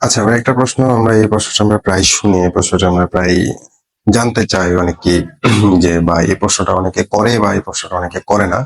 আচ্ছা, আমার একটা প্রশ্ন, আমরা এই প্রশ্নটা আমরা প্রায় শুনি, এই প্রশ্নটা আমরা প্রায় জানতে চাই অনেকে, যে বা এই প্রশ্নটা অনেকে করে বা এই প্রশ্নটা অনেকে করে না।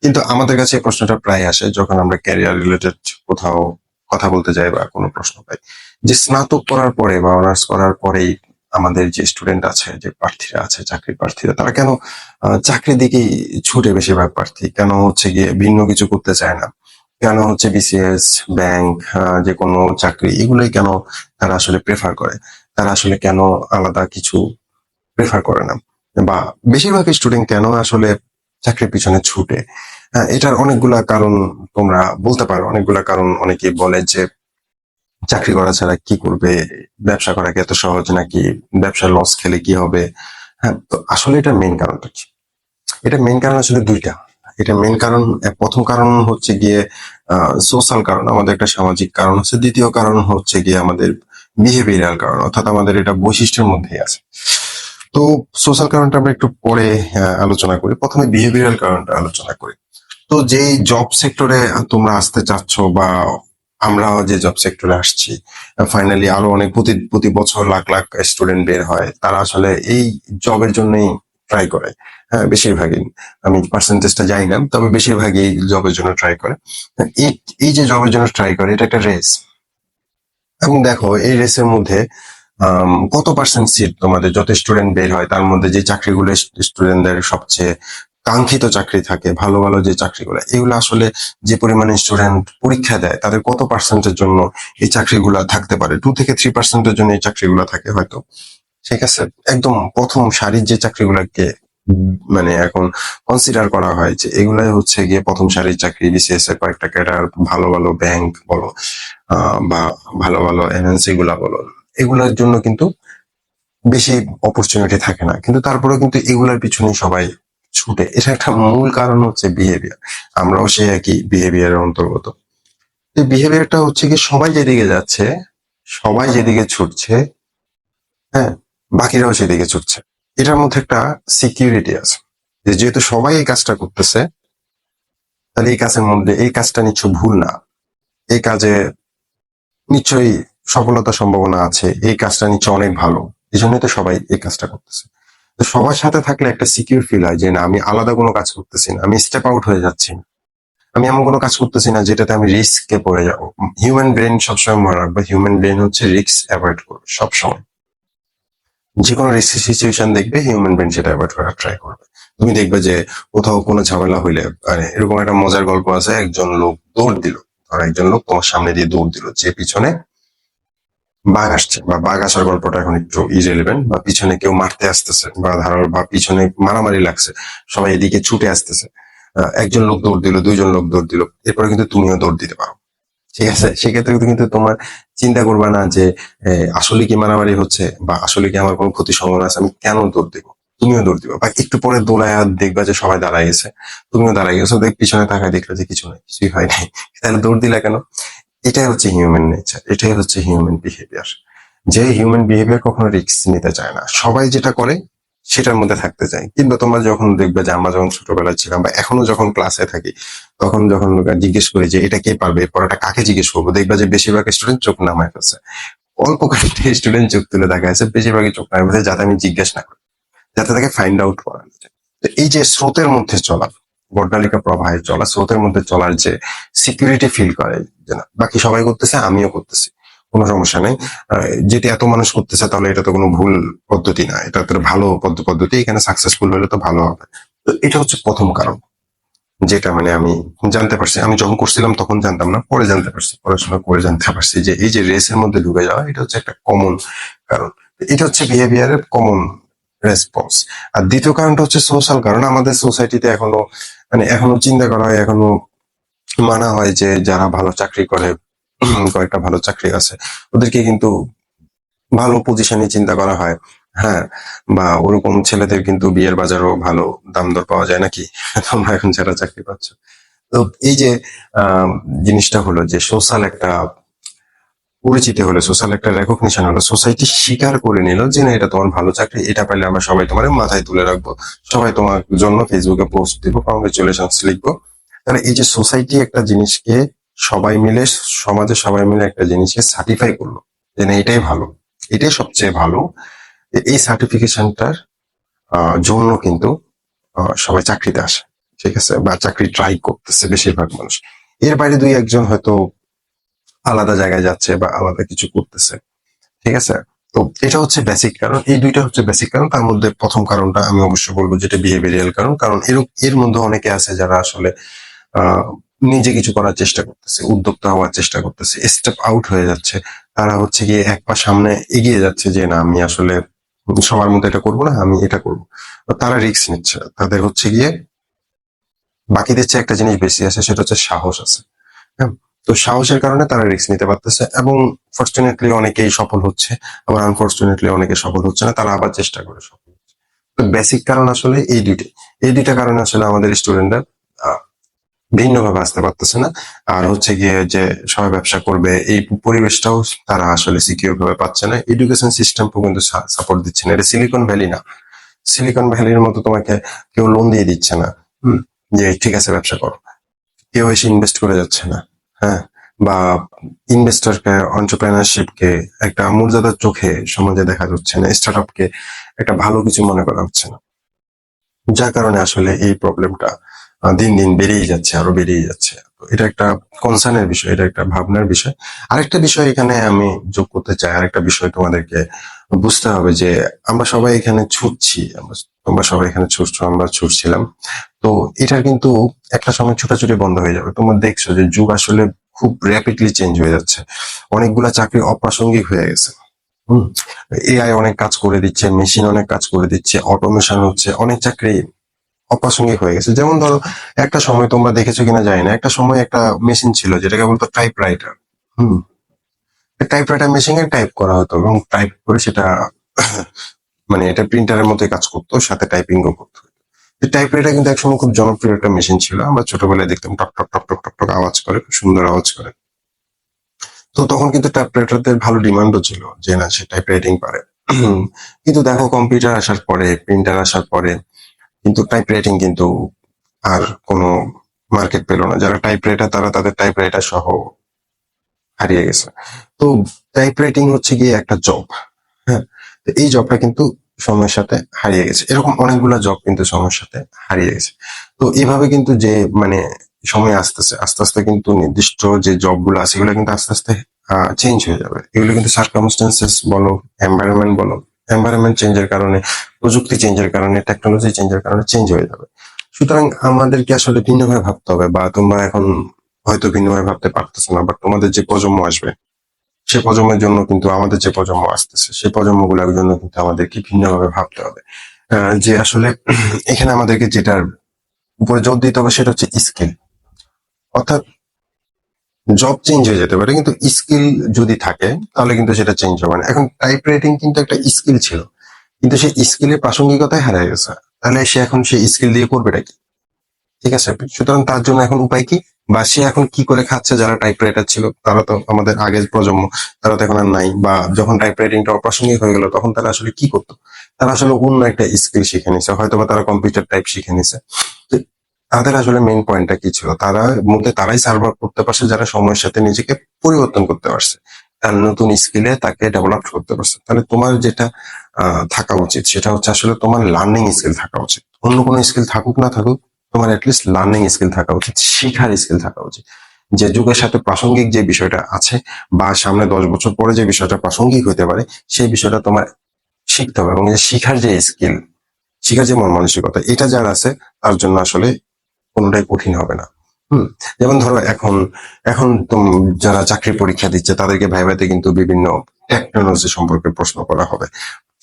কিন্তু আমাদের কাছে এই প্রশ্নটা প্রায় আসে যখন আমরা ক্যারিয়ার রিলেটেড কোথাও কথা বলতে যাই বা কোনো প্রশ্ন পাই, যে স্নাতক করার পরে বা অনার্স করার পরেই আমাদের যে স্টুডেন্ট আছে, যে প্রার্থীরা আছে, চাকরি প্রার্থীরা, তারা কেন চাকরির দিকেই ছুটে বেশিরভাগ প্রার্থী, কেন হচ্ছে গিয়ে ভিন্ন কিছু করতে চায় না, কেন হচ্ছে বিসিএস, ব্যাংক, যে কোনো চাকরি, এগুলোই কেন তারা আসলে প্রেফার করে, তারা আসলে কেন আলাদা কিছু প্রেফার করে না, বা বেশিরভাগ স্টুডেন্ট কেন আসলে চাকরির পিছনে ছুটে? এটার অনেকগুলা কারণ তোমরা বলতে পারো, অনেকগুলা কারণ। অনেকে বলে যে চাকরি করা ছাড়া কি করবে, ব্যবসা করা কি এত সহজ নাকি, ব্যবসা লস খেলে কি হবে। হ্যাঁ, তো আসলে এটা মেইন কারণটা কি? এটা মেইন কারণ আসলে দুইটা। এটা মেইন কারণ, প্রথম কারণ হচ্ছে গিয়ে সোশ্যাল কারণ, আমাদের একটা সামাজিক কারণ হচ্ছে। দ্বিতীয় কারণ হচ্ছে গিয়ে আমাদের বিহেভিয়ারাল কারণ, অর্থাৎ আমাদের এটা বৈশিষ্ট্যের মধ্যেই আছে। তো সোশ্যাল কারণটা আমরা একটু পরে আলোচনা করি, প্রথমে বিহেভিয়ারাল কারণটা আলোচনা করি। তো যে জব সেক্টরে তোমরা আসতে চাচ্ছ, বা আমরা যে জব সেক্টরে আসছি, ফাইনালি আরো অনেক প্রতি প্রতি বছর লাখ লাখ স্টুডেন্ট বের হয়, তারা আসলে এই জবের জন্যই ট্রাই করে। হ্যাঁ, বেশিরভাগই, আমি পার্সেন্টেজটা জানি না, তবে বেশিরভাগই জবের জন্য ট্রাই করে। এই এই যে জবের জন্য ট্রাই করে, এটা একটা রেস। এবং দেখো এই রেসের মধ্যে কত পার্সেন্ট সিট, তোমাদের যত স্টুডেন্ট বের হয় তার মধ্যে যে চাকরিগুলো স্টুডেন্টদের সবচেয়ে কাঙ্ক্ষিত চাকরি থাকে, ভালো ভালো যে চাকরিগুলো, এগুলো আসলে যে পরিমাণে স্টুডেন্ট পরীক্ষা দেয় তাদের কত পার্সেন্টের জন্য এই চাকরিগুলো থাকতে পারে? 2 থেকে 3% জন্য এই চাকরিগুলো থাকে হয়তো। ঠিক আছে, একদম প্রথম সারির যে চাকরিগুলোকে মানে এখন কনসিডার করা হয় যে এগুলাই হচ্ছে গিয়ে প্রথম সারির চাকরি, বিসিএস এর কয়েকটা ক্যাডার, ভালো ভালো ব্যাংক বলো, বা ভালো ভালো এমএনসি গুলা বলো, এগুলোর জন্য কিন্তু বেশি অপরচুনিটি থাকে না, কিন্তু তারপরেও কিন্তু এগুলার পিছনে সবাই ছুটে। এটা একটা মূল কারণ হচ্ছে বিহেভিয়ার। আমরাও সেই একই বিহেভিয়ারের অন্তর্গত। এই বিহেভিয়ারটা হচ্ছে কি, সবাই যেদিকে যাচ্ছে, সবাই যেদিকে ছুটছে, হ্যাঁ, বাকিরাও সেদিকে ছুটছে। এটার মধ্যে একটা সিকিউরিটি আছে, যে যেহেতু সবাই এই কাজটা করতেছে, তাহলে এই কাজের মধ্যে এই কাজটা নিশ্চয় ভুল না, এই কাজে নিশ্চয়ই সফলতার সম্ভাবনা আছে, এই কাজটা নিশ্চয় অনেক ভালো, এই জন্যই তো সবাই এই কাজটা করতেছে। তো সবার সাথে থাকলে একটা সিকিউর ফিল হয় যে না, আমি আলাদা কোনো কাজ করতেছি না, আমি স্টেপ আউট হয়ে যাচ্ছি না, আমি এমন কোনো কাজ করতেছি না যেটাতে আমি রিস্কে পড়ে যাবো। হিউম্যান ব্রেন সবসময় মনে রাখবে, হিউম্যান ব্রেন হচ্ছে রিস্ক অ্যাভয়েড করবে সবসময়। যে কোনো রিস্কি সিচুয়েশন দেখবে, হিউম্যান ব্রেন সেটা অ্যাভয়েড করার ট্রাই করবে। তুমি দেখবে যে কোথাও কোনো ঝামেলা হইলে, মানে এরকম একটা মজার গল্প আছে, একজন লোক দৌড় দিল, আর একজন লোক তোমার সামনে দিয়ে দৌড় দিল, যে পিছনে বাঘ আসছে, বা বাঘ আসার গল্পটা এখন একটু ইরেলিভেন্ট, বা পিছনে কেউ মারতে আসতেছে, বা ধরো বা পিছনে মারামারি লাগছে, সবাই এদিকে ছুটে আসতেছে, একজন লোক দৌড় দিল, দুইজন লোক দৌড় দিল, এরপরে কিন্তু তুমিও দৌড় দিতে পারো। ঠিক আছে, সেক্ষেত্রে কিন্তু তোমার চিন্তা করবে না যে আসলে কি মারামারি হচ্ছে, বা আসলে কি আমার কোনো ক্ষতির সম্ভাবনা আছে, আমি কেন দৌড় দিব। তুমিও দৌড় দিবা, বা একটু পরে দৌড়ায় দেখবা যে সবাই দাঁড়ায় গেছে, তুমিও দাঁড়ায় গেছো, পিছনে তাকায় দেখলে যে কিছু নাই, কিছুই হয় নাই, তাহলে দৌড় দিলা কেন? এটাই হচ্ছে হিউম্যান নেচার, এটাই হচ্ছে হিউম্যান বিহেভিয়ার। যে হিউম্যান বিহেভিয়ার কখনো রিস্ক নিতে চায় না, সবাই যেটা করে সেটার মধ্যে থাকতে চায়। কিন্তু তোমরা যখন দেখবে যে, আমরা যখন ছোটবেলায় ছিলাম বা এখনো যখন ক্লাসে থাকি, তখন যখন জিজ্ঞেস করি যে এটা কে পারবে, পড়াটা কাকে জিজ্ঞেস করবো, দেখবা যে বেশিরভাগ স্টুডেন্ট চোখ নামায় ফেলছে। অল্প কয়েকটা স্টুডেন্ট চোখ তুলে দেখা আছে, বেশিরভাগই চোখ নামায় ফেলছে, যাতে আমি জিজ্ঞেস না করি, যাতে তাকে ফাইন্ড আউট করা যায়। তো এই যে স্রোতের মধ্যে চলা, বর্ণালিকা প্রবাহে চলা, স্রোতের মধ্যে চলার যে সিকিউরিটি ফিল করে, যে না বাকি সবাই করতেছে, আমিও করতেছি, কোনো সমস্যা নেই। যেটি এত মানুষ করতেছে, তাহলে এটা তো কোনো ভুল পদ্ধতি না, এটা তো ভালো পদ্ধতি, এখানে সাকসেসফুল হলে তো ভালো হবে। তো এটা হচ্ছে প্রথম কারণ, যেটা মানে আমি জানতে পারছি, আমি যখন করছিলাম তখন জানতাম না, পরে জানতে পারছি, পড়াশোনা করে জানতে পারছি যে এই যে রেসের মধ্যে ঢুকে যাওয়া, এটা হচ্ছে একটা কমন কারণ। এটা হচ্ছে বিহেভিয়ারের কমন রেসপন্স। আর দ্বিতীয় কারণটা হচ্ছে সোশ্যাল কারণ। আমাদের সোসাইটিতে এখনো, মানে এখনো চিন্তা করা হয়, এখনো মানা হয় যে যারা ভালো চাকরি করে, কয়েকটা ভালো চাকরি আছে, ওদেরকে কিন্তু ভালো পজিশনে চিন্তা করা হয়। হ্যাঁ, বা ওরকম ছেলেদের কিন্তু বিয়ের বাজারও ভালো দাম দর পাওয়া যায় নাকি, তোমরা এখন যারা চাকরি পাচ্ছ। তো এই যে আহ জিনিসটা হলো যে সোশ্যাল একটা পরিচিতি হলো, সোশ্যাল একটা রেকগনিশন হলো, সোসাইটি স্বীকার করে নিল যে না, এটা তোমার ভালো চাকরি, এটা পাইলে আমরা সবাই তোমার মাথায় তুলে রাখবো, সবাই তোমার জন্য ফেসবুকে পোস্ট দিব, কংগ্রেচুলেশন লিখবো। তাহলে এই যে সোসাইটি একটা জিনিসকে, সবাই মিলে, সমাজে সবাই মিলে একটা জিনিসকে সার্টিফাই করলো, যে না এটাই ভালো, এটাই সবচেয়ে ভালো। এই সার্টিফিকেশনটার জন্য কিন্তু সবাই চাকরিতে আসে, ঠিক আছে, বা চাকরি ট্রাই করতেছে বেশিরভাগ মানুষ। এর বাইরে দুই একজন হয়তো আলাদা জায়গায় যাচ্ছে বা আলাদা কিছু করতেছে, ঠিক আছে। তো এটা হচ্ছে বেসিক কারণ, এই দুইটা হচ্ছে বেসিক কারণ। তার মধ্যে প্রথম কারণটা আমি অবশ্যই বলবো যেটা বিহেভিয়ারিয়াল কারণ। কারণ এর মধ্যে অনেকে আছে যারা আসলে আহ নিজে কিছু করার চেষ্টা করতেছে, উদ্যোক্তা হওয়ার চেষ্টা করতেছে, স্টেপ আউট হয়ে যাচ্ছে। তারা হচ্ছে গিয়ে এক পা সামনে এগিয়ে যাচ্ছে যে না আমি আসলে সবার মতো এটা করবো না, আমি এটা করবো। তো তারা রিস্ক নিচ্ছে, তাদের হচ্ছে গিয়ে বাকিদের চেয়ে একটা জিনিস বেশি আছে, সেটা হচ্ছে সাহস আছে। হ্যাঁ, তো সাহসের কারণে তারা রিস্ক নিতে পারতেছে এবং ফর্চুনেটলি অনেকেই সফল হচ্ছে, আবার আনফর্চুনেটলি অনেকে সফল হচ্ছে না, তারা আবার চেষ্টা করে সফল হচ্ছে। তো বেসিক কারণ আসলে এই দুইটা কারণে আসলে আমাদের স্টুডেন্টরা ভিন্নভাবে আসতে পারতেছে না। আর হচ্ছে গিয়ে যে সবাই ব্যবসা করবে এই পরিবেশটাও তারা আসলে সিকিউর ভাবে পাচ্ছে না। এডুকেশন সিস্টেম কিন্তু সাপোর্ট দিচ্ছে না। এটা সিলিকন ভ্যালি না, সিলিকন ভ্যালির মতো তোমাকে কেউ লোন দিয়ে দিচ্ছে না। হুম, যে ঠিক আছে ব্যবসা করো, কেউ এসে ইনভেস্ট করে যাচ্ছে না। হ্যাঁ, বা ইনভেস্টরকে, অন্টারপ্রেনারশিপকে একটা মর্যাদার চোখে সমাজে দেখা যাচ্ছে না, স্টার্টআপকে একটা ভালো কিছু মনে করা হচ্ছে না। যার কারণে আসলে এই প্রবলেমটা দিন দিন বেড়েই যাচ্ছে, আরো বেড়েই যাচ্ছে। তো এটা একটা কনসার্নের বিষয়, এটা একটা ভাবনার বিষয়। আরেকটা বিষয় এখানে আমি যোগ করতে চাই, আরেকটা বিষয় তোমাদেরকে বুঝতে হবে যে আমরা সবাই এখানে ছুটছি, তোমরা সবাই এখানে ছুটছো, আমরা ছুটছিলাম। তো এটার কিন্তু একটা সময় ছোটাছুটি বন্ধ হয়ে যাবে। তোমরা দেখছো যে যুগ আসলে খুব র্যাপিডলি চেঞ্জ হয়ে যাচ্ছে, অনেকগুলা চাকরি অপ্রাসঙ্গিক হয়ে গেছে। হুম, এআই অনেক কাজ করে দিচ্ছে, মেশিন অনেক কাজ করে দিচ্ছে, অটোমেশন হচ্ছে, অনেক চাকরি অপ্রাসঙ্গিক হয়ে গেছে। যেমন ধরো একটা সময় তোমরা দেখেছো কিনা জানি না, একটা সময় একটা মেশিন ছিল যেটাকে বলতো টাইপ রাইটার। হুম, টাইপ রাইটার মেশিনে টাইপ করা হতো এবং টাইপ করে সেটা মানে এটা প্রিন্টারের মতোই কাজ করতো, সাথে টাইপিংও করতো। টাইপ রাইটার কিন্তু একসময় খুব জনপ্রিয় একটা মেশিন ছিল, আমরা ছোটবেলায় দেখতাম টক টক টক টক টক টক আওয়াজ করে, খুব সুন্দর আওয়াজ করে। তো তখন কিন্তু টাইপ রাইটারদের ভালো ডিমান্ডও ছিল যে না সে টাইপ রাইটিং পারে। কিন্তু দেখো কম্পিউটার আসার পরে, প্রিন্টার আসার পরে কিন্তু টাইপ রাইটিং কিন্তু আর কোনো মার্কেট পেল না। যারা টাইপ রাইটার তারা তাদের টাইপ রাইটার সহ হারিয়ে গেছে। তো টাইপ রাইটিং হচ্ছে গিয়ে একটা জব। হ্যাঁ, তো এই জবটা কিন্তু সময়ের সাথে হারিয়ে গেছে। এরকম অনেকগুলা জব কিন্তু সময়ের সাথে হারিয়ে গেছে। তো এভাবে কিন্তু যে মানে সময় আসতেছে, আস্তে আস্তে কিন্তু নির্দিষ্ট যে জব গুলো আছে এগুলো কিন্তু আস্তে আস্তে চেঞ্জ হয়ে যাবে। এগুলো কিন্তু সার্কামস্টেন্সেস বলো, এনভায়রনমেন্ট বলো, এনভায়রনমেন্ট চেঞ্জের কারণে, প্রযুক্তি চেঞ্জের কারণে, টেকনোলজি চেঞ্জের কারণে চেঞ্জ হয়ে যাবে। সুতরাং আমাদেরকে আসলে ভিন্নভাবে ভাবতে হবে, বা তোমরা এখন হয়তো ভিন্নভাবে ভাবতে পারতেছো না, বাট তোমাদের যে প্রজন্ম আসবে সে প্রজন্মের জন্য কিন্তু, আমাদের যে প্রজন্ম আসতেছে সেই প্রজন্মগুলোর জন্য কিন্তু আমাদেরকে ভিন্নভাবে ভাবতে হবে। যে আসলে এখানে আমাদেরকে যেটার উপরে জোর দিতে হবে সেটা হচ্ছে স্কিল। অর্থাৎ জব চেঞ্জ হয়ে যেতে পারে কিন্তু স্কিল যদি থাকে তাহলে কিন্তু সেটা চেঞ্জ হবে না। এখন টাইপ রাইটিং কিন্তু একটা স্কিল ছিল, কিন্তু সেই স্কিলের প্রাসঙ্গিকতাই হারিয়ে গেছে। তাহলে সে এখন সেই স্কিল দিয়ে করবেটা কি? ঠিক আছে, সুতরাং তার জন্য এখন উপায় কি, বা সে এখন কি করে খাচ্ছে? যারা টাইপ রাইটার ছিল তারা তো আমাদের আগের প্রজন্ম, তারা তো এখন আর নাই, বা যখন টাইপ রাইটিংটা অপ্রাসঙ্গিক হয়ে গেল তখন তারা আসলে কি করতো? তারা আসলে অন্য একটা স্কিল শিখে নিছে, হয়তো বা তারা কম্পিউটার টাইপ শিখে নিছে। তো তাদের আসলে মেইন পয়েন্টটা কি ছিল? তারা মধ্যে তারাই সার্ভাইভ করতে পারছে যারা সময়ের সাথে নিজেকে পরিবর্তন করতে পারছে, তার নতুন স্কিলে তাকে ডেভেলপ করতে পারছে। তাহলে তোমার যেটা থাকা উচিত সেটা হচ্ছে আসলে তোমার লার্নিং স্কিল থাকা উচিত। অন্য কোনো স্কিল থাকুক না থাকুক, তোমার অ্যাটলিস্ট লার্নিং স্কিল থাকা উচিত, শেখার স্কিল থাকা উচিত। যে যুগের সাথে প্রাসঙ্গিক যে বিষয়টা আছে, বা সামনে 10 বছর পরে যে বিষয়টা প্রাসঙ্গিক হতে পারে, সেই বিষয়টা তোমার শিখতে হবে। এবং যে শিখার যে স্কিল, শিখার যে মন মানসিকতা, এটা যার আছে তার জন্য আসলে কোনোটাই কঠিন হবে না। হুম, যেমন ধরো এখন এখন যারা চাকরি পরীক্ষা দিচ্ছে তাদেরকে ভাইভাতে কিন্তু বিভিন্ন টেকনোলজি সম্পর্কে প্রশ্ন করা হবে,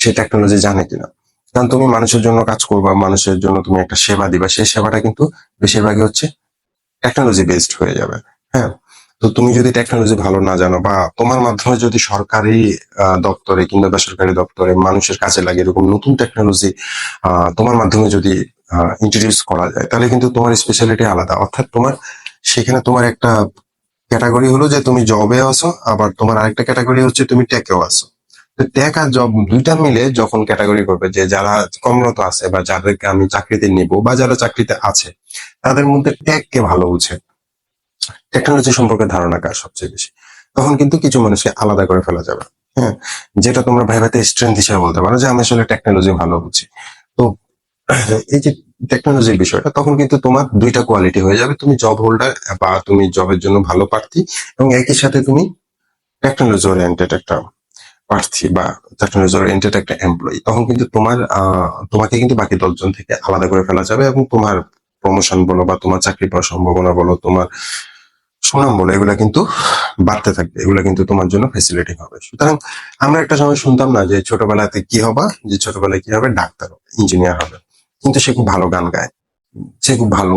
সে টেকনোলজি জানে কিনা। কারণ তুমি মানুষের জন্য কাজ করবা, মানুষের জন্য তুমি একটা সেবা দিবা, সেই সেবাটা কিন্তু বেশিরভাগই হচ্ছে টেকনোলজি বেসড হয়ে যাবে। হ্যাঁ, তো তুমি যদি টেকনোলজি ভালো না জানো, বা তোমার মাধ্যমে যদি সরকারি দপ্তরে কিংবা বেসরকারি দপ্তরে মানুষের কাজে লাগে এরকম নতুন টেকনোলজি তোমার মাধ্যমে যদি ইন্ট্রোডিউস করা যায়, তাহলে কিন্তু তোমার স্পেশালিটি আলাদা। অর্থাৎ তোমার সেখানে তোমার একটা ক্যাটাগরি হলো যে তুমি জবে আছো, আবার তোমার আরেকটা ক্যাটাগরি হচ্ছে তুমি টেকেও আছো। তো টেক আর জব দুইটা মিলে যখন ক্যাটাগরি করবে যে যারা কর্মরত আছে বা যাদেরকে আমি চাকরিতে নিব বা যারা চাকরিতে আছে, তাদের মধ্যে টেক কে ভালো বুঝে, টেকনোলজি সম্পর্কে ধারণা কার সবচেয়ে বেশি, তখন কিন্তু কিছু মানুষকে আলাদা করে ফেলা যাবে। হ্যাঁ, যেটা তোমরা ভাইভাতে স্ট্রেংথ হিসেবে বলতে পারো যে আমি আসলে টেকনোলজি ভালো বুঝি। তো এই যে টেকনোলজির বিষয়টা, তখন কিন্তু তোমার দুইটা কোয়ালিটি হয়ে যাবে, তুমি জব হোল্ডার বা তুমি জবের জন্য ভালো প্রার্থী, এবং একই সাথে তুমি টেকনোলজি ওরিয়েন্টেড একটা প্রার্থী বা টেকনোলজি ওরিয়েন্টেড একটা এমপ্লয়ি। তখন কিন্তু তোমাকে কিন্তু বাকি 10 জন থেকে আলাদা করে ফেলা যাবে, এবং তোমার প্রমোশন বলো বা তোমার চাকরি পাওয়ার সম্ভাবনা বলো, তোমার সুনাম বলো, এগুলা কিন্তু বাড়তে থাকবে, এগুলা কিন্তু তোমার জন্য ফেসিলিটি হবে। সুতরাং আমরা একটা সময় শুনতাম না যে ছোটবেলাতে কি হবা, যে ছোটবেলায় কি হবে, ডাক্তার হবে, ইঞ্জিনিয়ার হবে, কিন্তু সে খুব ভালো গান গায়, সে খুব ভালো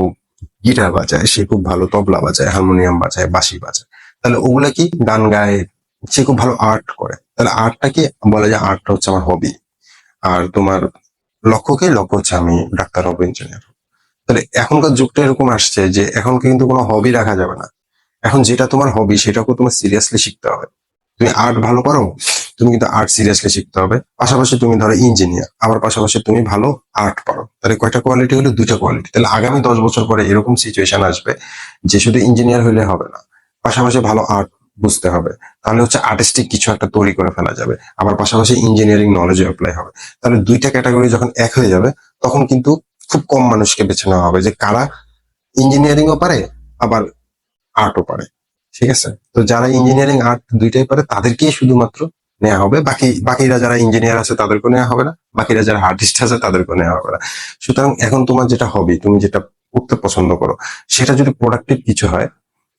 গিটার বাজায়, সে খুব ভালো তবলা বাজায়, হারমোনিয়াম বাজায়, বাঁশি বাজায়। তাহলে ওগুলা কি, গান গায়, সে খুব ভালো আর্ট করে, তাহলে আর্টটাকে বলা যায় আর্টটা হচ্ছে আমার হবি। আর তোমার লক্ষ্য হচ্ছে আমি ডাক্তার হবো, ইঞ্জিনিয়ার হবো। তাহলে এখনকার যুগটা এরকম আসছে যে এখন কিন্তু কোনো হবি রাখা যাবে না। এখন যেটা তোমার হবি সেটাকেও তোমার সিরিয়াসলি শিখতে হবে। তুমি আর্ট ভালো পারো, তুমি কিন্তু আর্ট সিরিয়াসলি শিখতে হবে। পাশাপাশি তুমি ধরো ইঞ্জিনিয়ার, আবার পাশাপাশি তুমি ভালো আর্ট পারো, তাহলে কয়টা কোয়ালিটি হলো, দুইটা কোয়ালিটি। তাহলে আগামী 10 বছর পরে এরকম সিচুয়েশন আসবে যে শুধু ইঞ্জিনিয়ার হলে হবে না, পাশাপাশি ভালো আর্ট বুঝতে হবে। তাহলে হচ্ছে আর্টিস্টিক কিছু একটা তৈরি করে ফেলা যাবে, আবার পাশাপাশি ইঞ্জিনিয়ারিং নলেজও অ্যাপ্লাই হবে। তাহলে দুইটা ক্যাটাগরি যখন এক হয়ে যাবে, তখন কিন্তু খুব কম মানুষকে বেছে নেওয়া হবে যে কারা ইঞ্জিনিয়ারিংও পারে আবার আর্টও পারে। ঠিক আছে, তো যারা ইঞ্জিনিয়ারিং আর্ট দুইটাই পারে তাদেরকেই শুধুমাত্র নেওয়া হবে, বাকিরা যারা ইঞ্জিনিয়ার আছে তাদেরকে নেওয়া হবে না, বাকিরা যারা আর্টিস্ট আছে তাদেরকে নেওয়া হবে না। সুতরাং এখন তোমার যেটা হবি, তুমি যেটা করতে পছন্দ করো, সেটা যদি প্রোডাক্টিভ কিছু হয়,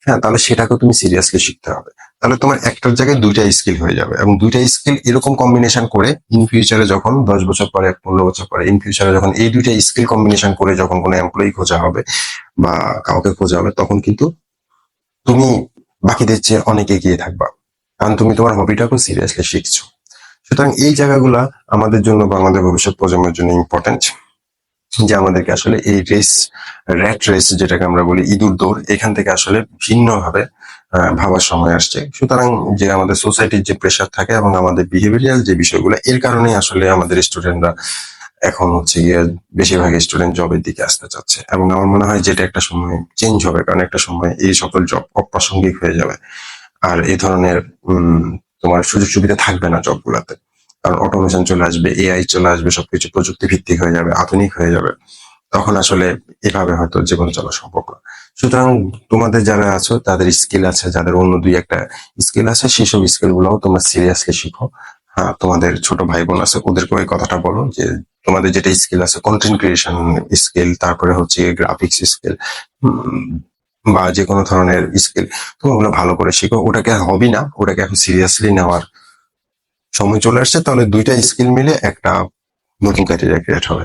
হ্যাঁ, তাহলে সেটাকেও তুমি সিরিয়াসলি শিখতে হবে। তাহলে তোমার একটার জায়গায় দুইটা স্কিল হয়ে যাবে, এবং দুইটা স্কিল এরকম কম্বিনেশন করে ইন ফিউচারে যখন 10 বছর পরে, 15 বছর পরে, ইন ফিউচারে যখন এই দুইটা স্কিল কম্বিনেশন করে যখন কোনো এমপ্লয়ি খোঁজা হবে বা কাউকে খোঁজা হবে, তখন কিন্তু তুমি বাকিদের চেয়ে অনেক এগিয়ে থাকবা, কারণ তুমি তোমার হবিটাকে সিরিয়াসলি শিখছো। সুতরাং এই জায়গাগুলা আমাদের জন্য বা আমাদের ভবিষ্যৎ প্রজন্মের জন্য ইম্পর্টেন্ট, যে আমাদেরকে আসলে এই র্যাট রেস যেটাকে আমরা বলি, ইঁদুর দৌড়, এখান থেকে আসলে ভিন্নভাবে ভাবার সময় আসছে। সুতরাং যে আমাদের সোসাইটির যে প্রেশার থাকে এবং আমাদের বিহেভিয়ারাল যে বিষয়গুলো, এর কারণেই আসলে আমাদের স্টুডেন্টরা এখন হচ্ছে গিয়ে বেশিরভাগ স্টুডেন্ট জবের দিকে আসতে চাচ্ছে, এবং আমার মনে হয় যেটা একটা সময় চেঞ্জ হবে, কারণ একটা সময় এই সকল জব অপ্রাসঙ্গিক হয়ে যাবে। আর এই ধরনের তোমার সুযোগ সুবিধা থাকবে না জবগুলোতে, কারণ অটোমেশন চলে আসবে, এআই চলে আসবে, সবকিছু প্রযুক্তি ভিত্তিক হয়ে যাবে, আধুনিক হয়ে যাবে। তখন আসলে এভাবে হয়তো জীবন চলা সম্ভব না। সুতরাং তোমাদের যারা আছো, তাদের স্কিল আছে, যাদের অন্য দুই একটা স্কিল আছে, সেসব স্কিল গুলোও তোমরা সিরিয়াসলি শিখো। হ্যাঁ, তোমাদের ছোট ভাই বোন আছে, ওদেরকে ওই কথাটা বলো যে তোমাদের যেটা স্কিল আছে, কন্টেন্ট ক্রিয়েশন স্কিল, তারপরে হচ্ছে গ্রাফিক্স স্কিল, বা যে কোনো ধরনের স্কিল, তুমি ওগুলো ভালো করে শিখো। ওটাকে হবি না, ওটাকে এখন সিরিয়াসলি নেওয়ার সময় চলে আসছে। তাহলে দুইটা স্কিল মিলে একটা নতুন ক্যারিয়ার ক্রিয়েট হবে।